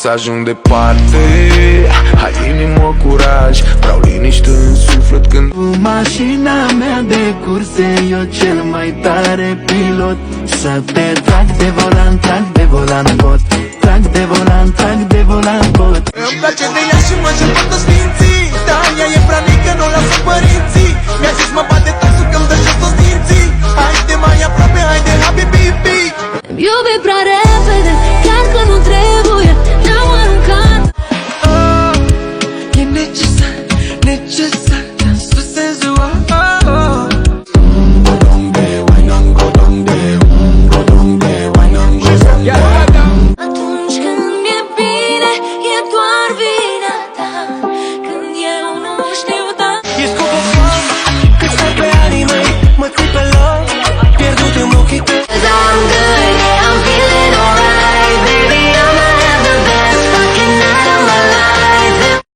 să ajung departe. Hai inimă, curaj, vreau liniște în suflet când Cu mașina mea de curse, eu cel mai tare pilot. Să te trag de volan, trag de volan, pot. Trag de volan, trag de volan, pot. Îmi place de ea și mă cer toată sfinții. Dar ea e prea mică, nu o lasă părinții. Mi-a zis mă bate taxul că-mi dă jos toți